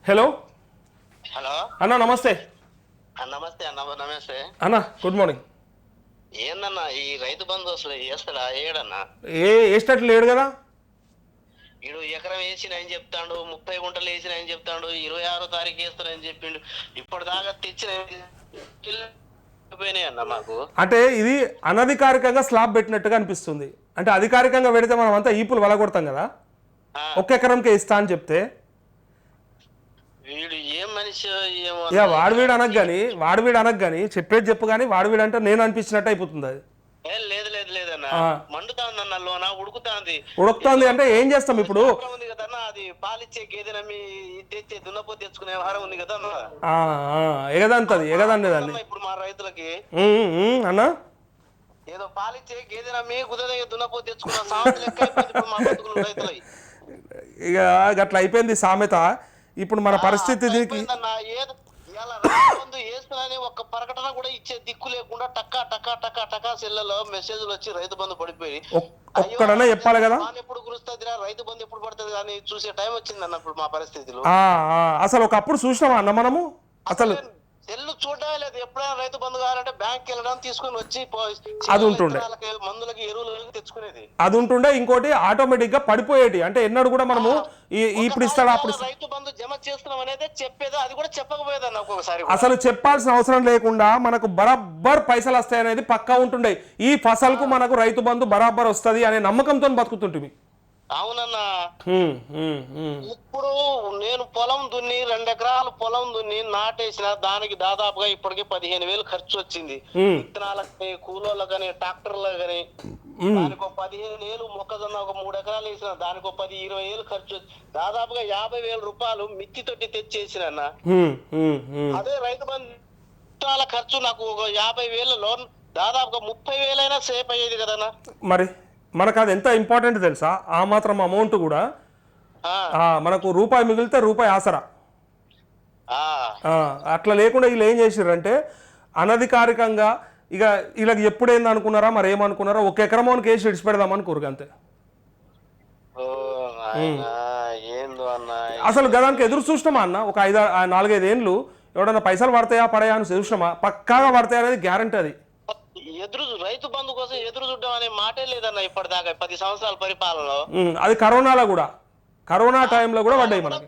Hello hello అన్న నమస్తే. నమస్తే అన్న. నమస్తే అన్న గుడ్ మార్నింగ్. ఏందన్నా ఈ రైతు బంధు అసలు వేస్తాడా ఏడన్నా? వేసేటట్లు లేడు కదా. వీడు ఎకరం వేసిన అని చెప్తాడు, 30 గుంటలు వేసిన అని చెప్తాడు, 26వ తారీఖు వేస్తానని చెప్పిండు. ఇప్పటిదాకా తెచ్చిన పోయినాయి అన్న మాకు. అంటే ఇది అనధికారికంగా స్లాబ్ పెట్టినట్టుగా అనిపిస్తుంది. అంటే అధికారికంగా పెడితే మనం అంతా ఈపులు వలగొడతాం కదా. ఒక్క ఎకరంకే ఇస్తా అని చెప్తే వీడు ఏం మనిషి ఏమో. ఇక వాడివీడు అనకు కానీ చెప్పేది చెప్పు కానీ వాడివీడు అంటే నేను అనిపించినట్టు అయిపోతుంది అది. లేదు లేదు లేదన్న, మండుతాంది అన్న, లోన ఉడుకుతుంది అంటే ఏం చేస్తాం ఇప్పుడు. ఉంది కదన్నా, అది పాలిచ్చే గేదె నమ్మి తెచ్చే దున్నపోతే తెచ్చుకునే వ్యవహారం ఉంది కదా ఎగదండి దాన్ని ఇప్పుడు మా రైతులకి. అన్న ఏదో పాలిచ్చే గేదె నమ్మి కుదరగా దున్నపోతే తెచ్చుకున్న సామెత లెక్క అయిపోయింది ఇప్పుడు మా బతుకులు రైతులకి. ఇక గట్లా అయిపోయింది సామెత. ఇప్పుడు మన పరిస్థితి దీనికి వేస్తున్నా ఒక్క ప్రకటన కూడా ఇచ్చే దిక్కు లేకుండా టక్కా టక్కా టక్కా టక్కా సెల్లలో మెసేజ్లు వచ్చి రైతు బంధు పడిపోయి ఒక్కడన్నా చెప్పాలి కదా. ఎప్పుడు కురుస్తుంది రైతు బంధు ఎప్పుడు పడుతుంది కానీ చూసే టైం వచ్చింది అన్న ఇప్పుడు మా పరిస్థితులు. అసలు ఒకప్పుడు చూసినామా అన్న మనము? అసలు సెల్లు చూడడమే లేదు. ఎప్పుడైనా రైతు బంధు కావాలంటే బ్యాంక్ వెళ్ళడం తీసుకుని వచ్చి అది ఉంటుండే, మందులకి ఎరువులు తెచ్చుకునేది అది ఉంటుండే. ఇంకోటి ఆటోమేటిక్ గా పడిపోయేటి. అంటే ఎన్నడూ కూడా మనము ఇప్పుడు ఇస్తాడు అప్పుడు రైతు బంధు జమ చేస్తున్నాం అనేది చెప్పేది, అది కూడా చెప్పకపోయేది అన్న ఒక్కొక్కసారి. అసలు చెప్పాల్సిన అవసరం లేకుండా మనకు బరాబర్ పైసలు వస్తాయి అనేది పక్కా ఉంటుండే. ఈ ఫసల్కు మనకు రైతు బంధు బరాబర్ వస్తుంది అనే నమ్మకంతో బతుకుతుంటుంది. అవునన్నా. ఇప్పుడు నేను పొలం దున్ని 2 ఎకరాలు పొలం దున్ని నాటేసిన దానికి దాదాపుగా ఇప్పటికి 15,000 ఖర్చు వచ్చింది. విత్తనాలకి, కూలోళ్ళకని, ట్రాక్టర్లకు కానీ. దానికి 15,000. మొక్కజొన్న ఒక 3 ఎకరాలు వేసిన దానికి 10-20,000 ఖర్చు. దాదాపుగా 50,000 రూపాయలు మిత్తి తోటి తెచ్చేసిన. అదే రైతు బంధు ఖర్చు నాకు ఒక 50,000 లోన్ దాదాపుగా 30,000 అయినా సేఫ్ అయ్యేది కదన్నా. మరి మనకు అది ఎంత ఇంపార్టెంట్ తెలుసా? ఆ మాత్రం అమౌంట్ కూడా మనకు రూపాయి మిగిలితే రూపాయి ఆసరా. అట్లా లేకుండా వీళ్ళు ఏం చేసారంటే అనధికారికంగా ఇక వీళ్ళకి ఎప్పుడైంది అనుకున్నారా మరి ఏమనుకున్నారా, 1 ఎకరం కేసు విడిచిపెడదాం అనుకోరు అంతే. అసలు గదానికి ఎదురు చూసినామా అన్న? ఒక 4-5 ఏళ్ళు ఎవడన్నా పైసలు పడతాయా పడాయా అని చూసినామా? పక్కాగా పడతాయి అనేది గ్యారంటీ. అది రైతు బంధు కోసం ఎదురు చూడడం అనే మాటే లేదన్న ఇప్పటిదాకా 10 సంవత్సరాల పరిపాలనలో. అది కరోనాలో కూడా, కరోనా టైంలో కూడా పడ్డాయి మనకి.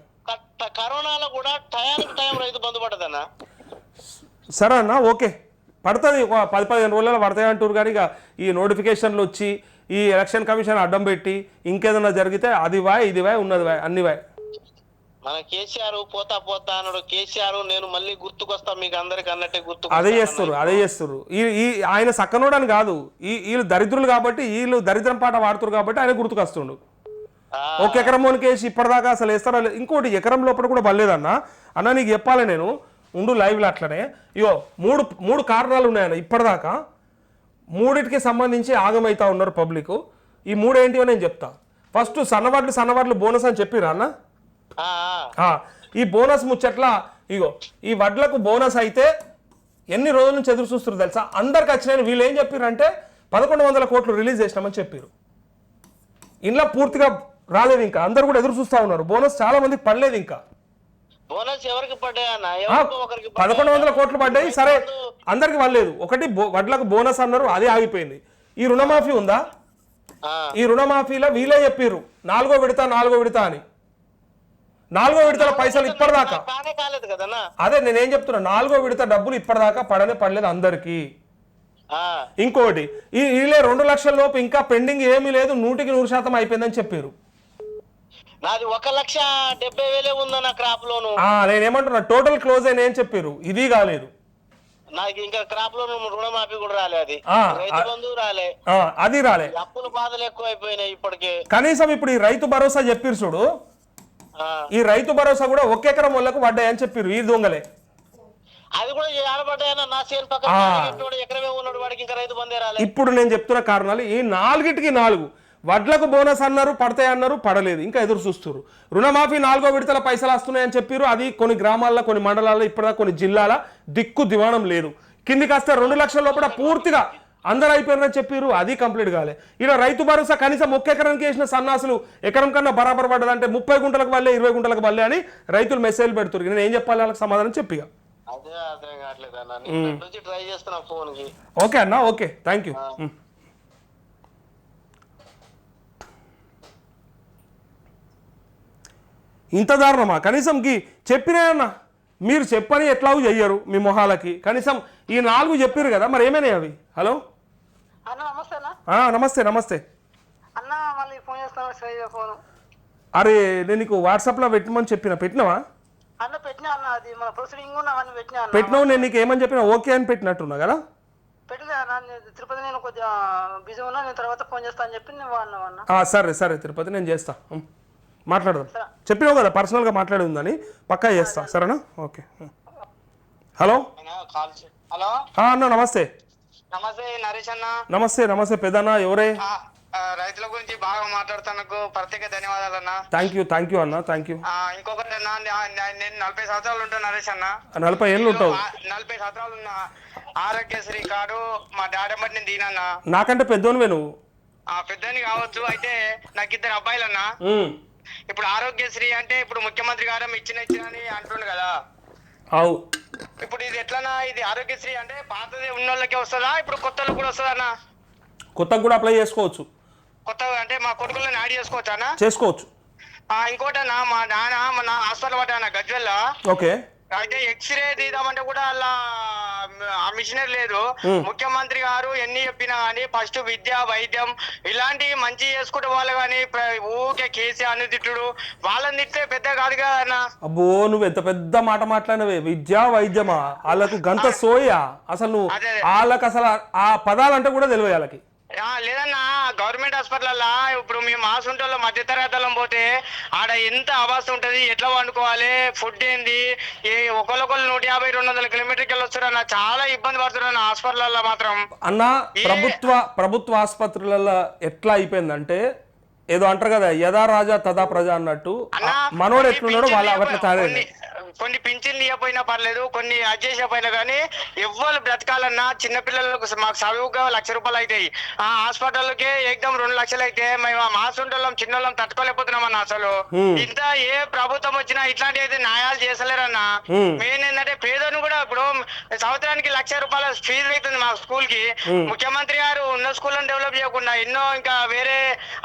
కరోనాలో కూడా టయానికి టైం రైతు బంధు పడ్డదన్న. సరే అన్న, ఓకే పడుతుంది. 10-15 రోజులలో పడతాయి అంటారు. కానీ ఇక ఈ నోటిఫికేషన్లు వచ్చి ఈ ఎలక్షన్ కమిషన్ అడ్డం పెట్టి ఇంకేదన్నా జరిగితే అది వాయ్ ఇది వాయ్ ఉన్నది వాయ్ అన్ని వాయ్. మన కేసీఆర్ పోతా పోతా అన్నాడు. కేసీఆర్ నేను మళ్ళీ గుర్తుకొస్తా మీకు అందరికి అన్నట్టే అదే చేస్తారు. ఈ ఆయన సక్కనోడని కాదు, వీళ్ళు దరిద్రులు కాబట్టి, వీళ్ళు దరిద్రం పాట వాడుతారు కాబట్టి ఆయన గుర్తుకొస్తుండు. 1 ఎకరం కేసి ఇప్పటిదాకా అసలు వేస్తారా? ఇంకోటి ఎకరం లోపల కూడా పర్లేదన్న. అన్న నీకు చెప్పాలి, నేను ఉండు లైవ్లో అట్లనే. ఇగో మూడు కారణాలు ఉన్నాయన్న ఇప్పటిదాకా. 3టికి సంబంధించి ఆగమైతా ఉన్నారు పబ్లిక్. ఈ 3 ఏంటివో నేను చెప్తా. ఫస్ట్ సన్నవాడ్లు బోనస్ అని చెప్పిరా అన్న. ఈ బోనస్ ముచ్చట్లా ఇగో ఈ వడ్లకు బోనస్ అయితే ఎన్ని రోజుల నుంచి ఎదురు చూస్తారు తెలుసా? అందరికి వచ్చినాయని వీళ్ళు ఏం చెప్పారంటే 1,100 కోట్లు రిలీజ్ చేసినామని చెప్పారు. ఇంట్లో పూర్తిగా రాలేదు ఇంకా, అందరు కూడా ఎదురు చూస్తా ఉన్నారు. బోనస్ చాలా మందికి పడలేదు ఇంకా. బోనస్ ఎవరికి పడ్డాయి? 1,100 కోట్లు పడ్డాయి. సరే అందరికి పడలేదు. ఒకటి వడ్లకు బోనస్ అన్నారు, అది ఆగిపోయింది. ఈ రుణమాఫీ ఉందా? ఈ రుణమాఫీలో వీళ్ళే చెప్పారు 4వ విడత అని. 4వ విడతల పైసలు ఇప్పటిదాకా అదే నేనేం చెప్తున్నా, 4వ విడత డబ్బులు ఇప్పటిదాకా పడలేదు అందరికి. ఇంకోటి వీళ్ళే 2 లక్షల లోపు ఇంకా పెండింగ్ ఏమీ లేదు, 100% అయిపోయిందని చెప్పారు. నాది 1,70,000 ఉందన్న క్రాప్ లోను. నేనేమంటున్నా టోటల్ క్లోజ్ అయినా ఏం చెప్పారు, ఇది కాలేదు. నాకు ఇంకా క్రాప్ లోన్ రుణమాఫీ కూడా రాలే, అది రైతు బంధు రాలే, అది రాలే. అప్పుల బాధలు ఎక్కువ అయిపోయినాయి ఇప్పటికే. కనీసం ఇప్పుడు ఈ రైతు భరోసా చెప్పారు చూడు, ఈ రైతు భరోసా కూడా 1 ఎకరం వాళ్ళకు పడ్డాయని చెప్పారు ఈ దొంగలే. అది కూడా ఆడబడ్డాయన్న. నా సేల్ పక్కన ఎకరమే ఉన్నాడు, వాడికి ఇంకా రైతు బందే రాలేదు. ఇప్పుడు నేను చెప్తున్న కారణాలు ఈ 4టికి 4. వడ్లకు బోనస్ అన్నారు, పడతాయి అన్నారు, పడలేదు, ఇంకా ఎదురు చూస్తారు. రుణమాఫీ 4వ విడతల పైసలు వస్తున్నాయని చెప్పారు, అది కొన్ని గ్రామాల్లో కొన్ని మండలాల్లో ఇప్పటిదా కొన్ని జిల్లాల దిక్కు దివాణం లేదు. కిందికి వస్తే 2 లక్షల లోపల పూర్తిగా అందరూ అయిపోయినారని చెప్పారు, అది కంప్లీట్ కాలే. ఇక్కడ రైతు భరోసా కనీసం ఒక్క ఎకరానికి వేసిన సన్నాసులు ఎకరం కన్నా బరాబర్ పడ్డదంటే 30 గుంటలకు వల్లే 20 గుంటలకు వల్లే అని రైతులు మెసేజ్లు పెడుతున్నారు. నేను ఏం చెప్పాలి వాళ్ళకి సమాధానం చెప్పిగా. అదే అర్థం కావట్లేదు అన్న, నేను నుంచి ట్రై చేస్తున్నా ఫోన్ కి. ఓకే అన్న, ఓకే, థ్యాంక్ యూ. ఇంత దారుణమా? కనీసం చెప్పినా అన్న, మీరు చెప్పని ఎట్లాగూ చెయ్యరు మీ మొహాలకి. కనీసం ఈ 4 చెప్పారు కదా, మరి ఏమైనాయి అవి? హలో అన్న నమస్తే అన్న. నమస్తే నమస్తే అన్న మళ్ళీ ఫోన్ చేస్తాను ఫోన్. అరే నేను నీకు వాట్సాప్లో పెట్టమని పెట్టినావా? అన్న పెట్టినా అన్న, అది మన ప్రొసీడింగ్ అవన్నీ పెట్టినా అన్న. పెట్టినావు, నేను నీకు ఏమని చెప్పినా ఓకే అని పెట్టినట్టున్నా కదా. పెట్టలే అన్న, తిరుపతి నేను కొంచెం బిజీ ఉన్నా, నేను తర్వాత ఫోన్ చేస్తా అని చెప్పి నువ్వు అన్నావు అన్న. సరే సరే తిరుపతి నేను చేస్తా, మాట్లాడదాం. చెప్పినావు కదా పర్సనల్గా మాట్లాడి ఉందని, పక్కా చేస్తా, సరేనా? ఓకే. హలో హలో అన్న నమస్తే. నమస్తే నరేష్ అన్న. నమస్తే నమస్తే పెద్దన్న, ఎవరే? రైతుల గురించి బాగా మాట్లాడుతాను, ప్రత్యేక ధన్యవాదాలు అన్న. థ్యాంక్ యూ అన్న, థ్యాంక్ యూ. ఇంకొకటి అన్న, నేను 40 సంవత్సరాలు ఉంటాను నరేష్ అన్న. 40 ఏళ్ళు ఉంటావు? 40 సంవత్సరాలు ఉన్నా. ఆరోగ్యశ్రీ కార్డు మా డాడీ బట్టి నేను దీనన్నా. నాకంటే పెద్దోనివే నువ్వు. పెద్దని కావచ్చు. అయితే నాకు 2 అబ్బాయిలన్నా. ఇప్పుడు ఆరోగ్యశ్రీ అంటే ఇప్పుడు ముఖ్యమంత్రి గారు ఇచ్చిన అని అంటుండు కదా. అవు, ఇప్పుడు ఇది ఎట్లనా? ఇది ఆరోగ్యశ్రీ అంటే పాతది ఉన్న వాళ్ళకే వస్తుందా, ఇప్పుడు కొత్త వాళ్ళకి కూడా వస్తుందా అన్న? కొత్తగా కూడా అప్లై చేసుకోవచ్చు. కొత్తగా అంటే మా కొడుకులను యాడ్ చేసుకోవచ్చా అన్న? చేసుకోవచ్చు. ఇంకోటి అన్న, మా నాన్న హాస్పిటల్ పడ్డా గజ్వెల్. ఓకే. అయితే ఎక్స్రే తీద్దామంటే కూడా అలా ఆ మిషనరీ లేదు. ముఖ్యమంత్రి గారు ఎన్ని చెప్పినా గానీ ఫస్ట్ విద్య వైద్యం ఇలాంటివి మంచి చేసుకుంటే వాళ్ళు గానీ ఊకే కేసీఆర్ తిట్టుడు, వాళ్ళని తిట్టే పెద్ద కాదు కదా అన్న. అబ్బో నువ్వు ఎంత పెద్ద మాట మాట్లాడినవే. విద్యా వైద్యమా? వాళ్ళకు గంత సోయా అసలు. నువ్వు వాళ్ళకి అసలు ఆ పదాలంటే కూడా తెలియదు వాళ్ళకి. లేదన్నా, గవర్నమెంట్ హాస్పిటల్ ఇప్పుడు మేము ఆసుంటలో మధ్య తరగతులం పోతే ఆడ ఎంత అవాస ఉంటది, ఎట్లా వండుకోవాలి, ఫుడ్ ఏంది, ఒకళ్ళొకళ్ళు 150-200 కిలోమీటర్కి వెళ్ళి వస్తారన్న. చాలా ఇబ్బంది పడుతున్నారు హాస్పిటల్లో మాత్రం. అన్న ప్రభుత్వ ఆసుపత్రులలో ఎట్లా అయిపోయిందంటే, ఏదో అంటారు కదా యథా రాజా తదా ప్రజ అన్నట్టు, మనోడు ఎట్లున్నాడో వాళ్ళ అట్లా తయారైంది. కొన్ని పింఛన్లు ఇవ్వకపోయినా పర్లేదు, కొన్ని అడ్జేసిపోయినా కానీ ఎవ్వరు బ్రతకాలన్నా చిన్నపిల్లలకు మాకు చదువుగా 1,00,000 రూపాయలు అవుతాయి. ఆ హాస్పిటల్కే ఏకదం 2 లక్షలు అయితే మేము మాసుంటోళ్ళం చిన్నోళ్ళం తట్టుకోలేకపోతున్నామన్నా. అసలు ఇంత ఏ ప్రభుత్వం వచ్చినా ఇట్లాంటి అయితే న్యాయాలు చేసలేరన్నా. మెయిన్ ఏంటంటే పేదను కూడా ఇప్పుడు సంవత్సరానికి 1,00,000 రూపాయల ఫీజు అవుతుంది మా స్కూల్ కి. ముఖ్యమంత్రి గారు ఉన్న స్కూళ్ళని డెవలప్ చేయకుండా ఎన్నో ఇంకా వేరే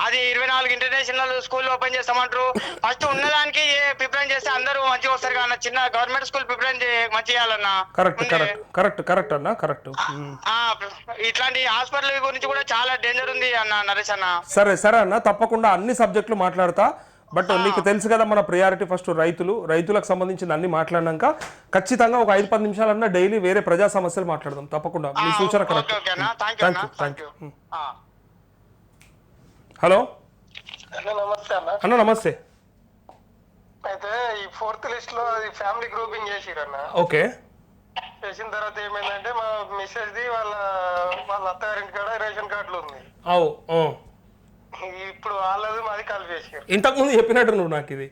అది 24 ఇంటర్నేషనల్ స్కూల్ ఓపెన్ చేస్తామంటారు. ఫస్ట్ ఉన్నదానికి ప్రిపేర్ చేస్తే అందరూ మంచిగా వస్తారు కదా. చిన్న గవర్నమెంట్ స్కూల్ ప్రిపేర్ మంచి చేయాలన్నా. కరెక్ట్ అన్న, కరెక్ట్. ఇట్లాంటి హాస్పిటల్ గురించి కూడా చాలా డేంజర్ ఉంది అన్న నరేష్ అన్న. సరే అన్న, తప్పకుండా అన్ని సబ్జెక్టులు మాట్లాడతా. బట్ నీకు తెలుసు కదా మన ప్రియారిటీ ఫస్ట్ రైతులకు సంబంధించిన అన్ని మాట్లాడినాక ఖచ్చితంగా ఒక 5-10 నిమిషాలన్నా డైలీ వేరే ప్రజా సమస్యలు మాట్లాడదాం తప్పకుండా. మీ సూచన కరెక్ట్. Thank you. హలో నమస్తే అన్న. అన్న నమస్తే. అయితే ఈ 4th లిస్ట్ లో ఫ్యామిలీ గ్రూపింగ్ చేసిరన్న. ఓకే. చేసిన తర్వాత ఏమైందంటే మా మిస్సెస్ ది వాళ్ళ అత్తగారింటి కాడ రేషన్ కార్డులు ఉంది. ఇప్పుడు వాళ్ళది మాది కలిపేసారు. ఇంతకు ముందు చెప్పినట్టు నువ్వు నాకు ఇది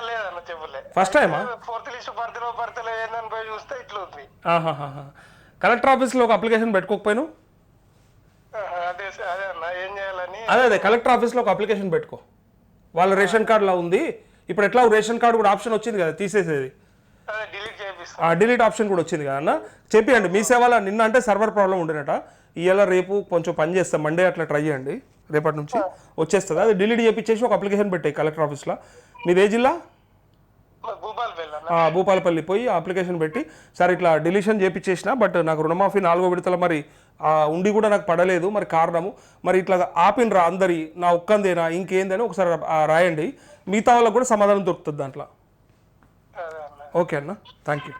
లేదన్న, చెప్పలే. ఫస్ట్ టైమా? 4th లిస్ట్ భర్తలో ఏందని పోయి చూస్తే ఇట్లా ఉంది. కలెక్టర్ ఆఫీస్లో ఒక అప్లికేషన్ పెట్టుకోకపోయాను? అదే అన్న, ఏం చేయాలని. అదే కలెక్టర్ ఆఫీస్లో ఒక అప్లికేషన్ పెట్టుకో. వాళ్ళ రేషన్ కార్డులో ఉంది. ఇప్పుడు ఎట్లా రేషన్ కార్డు కూడా ఆప్షన్ వచ్చింది కదా తీసేసేది, డిలీట్ ఆప్షన్ కూడా వచ్చింది కదా అన్న. చెప్పండి మీ సేవలో. నిన్న అంటే సర్వర్ ప్రాబ్లం ఉండేనట, ఇవాళ రేపు కొంచెం పని చేస్తాం, మండే అట్లా ట్రై చేయండి, రేపటి నుంచి వచ్చేస్తుంది. అది డిలీట్ చేయించేసి ఒక అప్లికేషన్ పెట్టాయి కలెక్టర్ ఆఫీస్లో. మీది ఏ జిల్లా? భూపాలపల్లి. పోయి అప్లికేషన్ పెట్టి సార్ ఇట్లా డిలీషన్ చేయించేసిన, బట్ నాకు రుణమాఫీ 4వ విడతల మరి ఉండి కూడా నాకు పడలేదు, మరి కారణము మరి ఇట్లా ఆపినరా అందరి నా ఒక్కందేనా ఇంకేందని ఒకసారి రాయండి. మిగతా వాళ్ళకు కూడా సమాధానం దొరుకుతుంది దాంట్లో. ఓకే అన్న, థ్యాంక్ యూ.